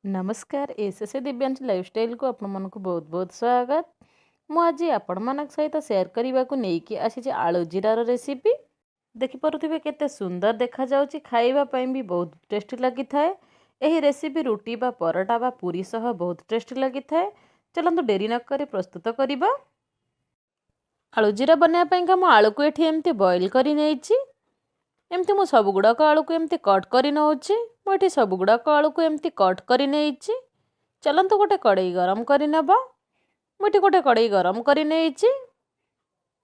नमस्कार SSA Divyansh lifestyle को आपण मन को बहुत बहुत स्वागत। मुझे आपण मन सहित सेयार करने को लेकिन आसी आलू जीरार रेसिपी देखिपे केते सुंदर देखा जाउची, खाइबा पई भी बहुत टेस्टी लगी थाए। यही रेसिपी रुटी बा परोटा बा पूरी सह बहुत टेस्टी लगी थाए। चलंतु डेरी न करी प्रस्तुत करिबा। आलू जीरा बनया पई का मु आलू को एठी एमती बॉईल करी नेइची। एमती मु सब गुड़ाक आलू को एमती कट कर नौची। मुझे सब गुड़ाक आलू को एमती कट कर नहीं। चलतु गोटे कड़ई गरम कर नवा। मुझे गोटे कड़ई गरम कर नहीं।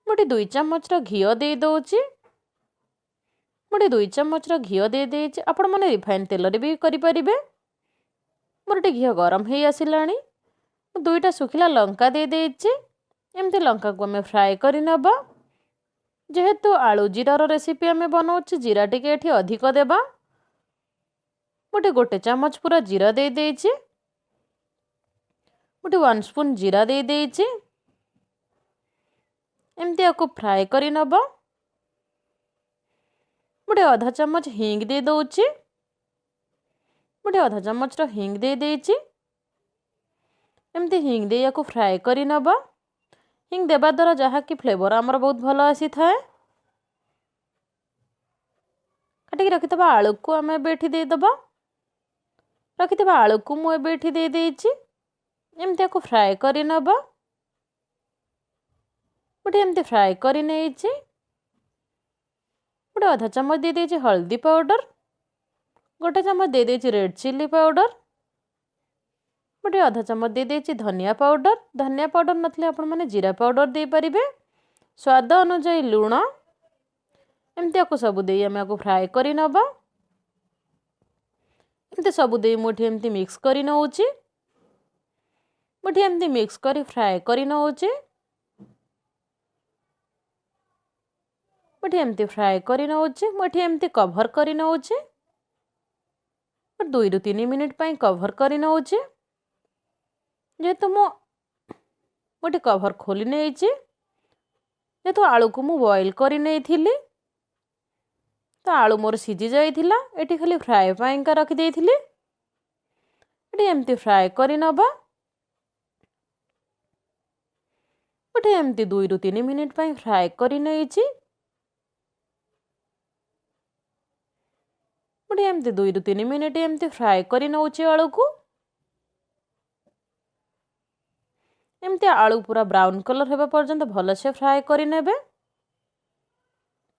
मुझे 2 चम्मच घी दे दूची। मुझे 2 चम्मच घी दे देची। आपण मैंने रिफाइन तेल भी करें। मोर घी गरम हो आसला। 2टा सुखिला लंका दे देची। एमती लंका को आम फ्राए कर नवा। जेहेतु आलू जीरार रेसिपी आम बनाऊँ, जीरा टिके एठी अधिक देबा। मुझे 1 चम्मच पूरा जीरा दे देची। मुझे 1 स्पून जीरा दे देची। एमती आपको फ्राए कर नवा। मुझे आधा चम्मच हिंग दे दूची। मुझे आधा चम्मच हिंग दे देची। एमती हिंग दे आपको फ्राए कर नवा। हिंग देवा द्वारा जहाँ कि फ्लेवर आमर बहुत भल आसी थाए। काटिक रखिथबा आलू को आम एठी देदबा। रखिथबा आलू को मु एठी दे देची। एमती आपको फ्राए कर नवा। मुझे एमती फ्राए कर नेइची। मुझे आधा चम्मच दे देची हल्दी पाउडर। 1 चम्मच दे देची रेड चिल्ली पाउडर। मुझे आधा चम्मच दे देची धनिया पाउडर। धनिया पाउडर नथले आपण माने जीरा पाउडर दे परिबे। स्वाद अनुसार लुण। एमती आपको सब दे आम आपको फ्राए कर नवा। एमती सब दे मुठी एमती मिक्स कर नौची। मुठी एमती मिक्स कर फ्राए कर नौची। मुठी एमती फ्राए कर नौची। मुठी एमती कवर कर नौची। 2 ରୁ 3 मिनिट पई कवर कर नौची। जेहेतु मुझे कवर खोली नहीं। जेहेतु आलू को मु बॉईल कर नहीं तो आलू मोर सीझी जाइथिला। एटी खाली फ्राए पाइंका रखी देइथिली। एटी एमती फ्राए कर नवा। मुझे एमती 2 ରୁ 3 मिनिट पई फ्राए कर नहीं। मुझे एमती 2 ରୁ 3 मिनिट एमती फ्राए कर नौची आलू को। एमती आलू पूरा ब्राउन कलर होगा पर्यंत भलसे फ्राए कर नेबे।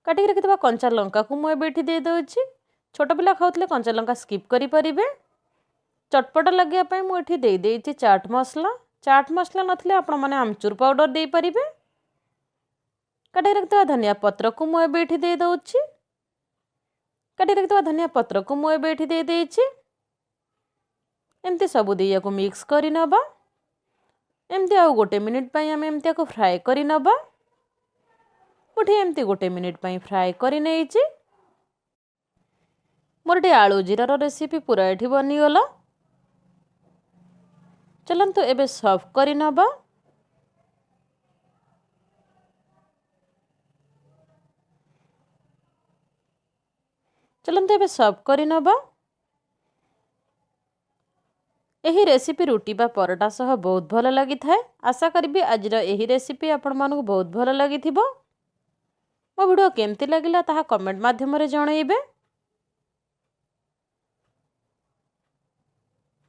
काटिक रखिथबा कंचा लंका को मु एठी दे दोची। छोट पिला खाउतले कंचा लंका स्किप करि परिबे। चटपट लगे पई मु एठी दे देची चाट मसला। चाट मसला नथले आपण माने आमचूर पाउडर दे परिबे। काटिक रखिथबा धनिया पत्र को मु एठी दे दोची। काटिक रखिथबा धनिया पत्र को मु एठी दे देची। एमती सब देया को मिक्स करि नबा। एमती आउ 1 मिनिट पई आम एमती को फ्राए कर नवा। मुठे एमती 1 मिनिट पई फ्राए कर नेइची। मोर आलू जीरार रेसिपी पूरा एठी बनी गला। चलंतु एबे सर्व कर नवा। चलंतु एबे सर्व कर नवा। यही रेसिपी रुटी बा परोटा सह बहुत भल लगी थाए। आशा करी आज यही रेसिपी आपण मानक बहुत भल लगी थिबो। मो वीडियो केमती लगिला ताहा कमेंट माध्यम रे जणाइबे।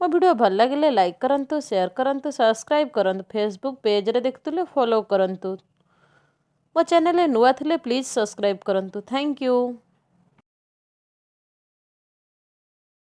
मो वीडियो भल लगिले लाइक करंतु, शेयर करंतु, सब्सक्राइब करंतु। फेसबुक पेज रे देखतुले फॉलो करंतु। मो चैनल नुआ थिले प्लीज सब्सक्राइब करंतु। Thank you.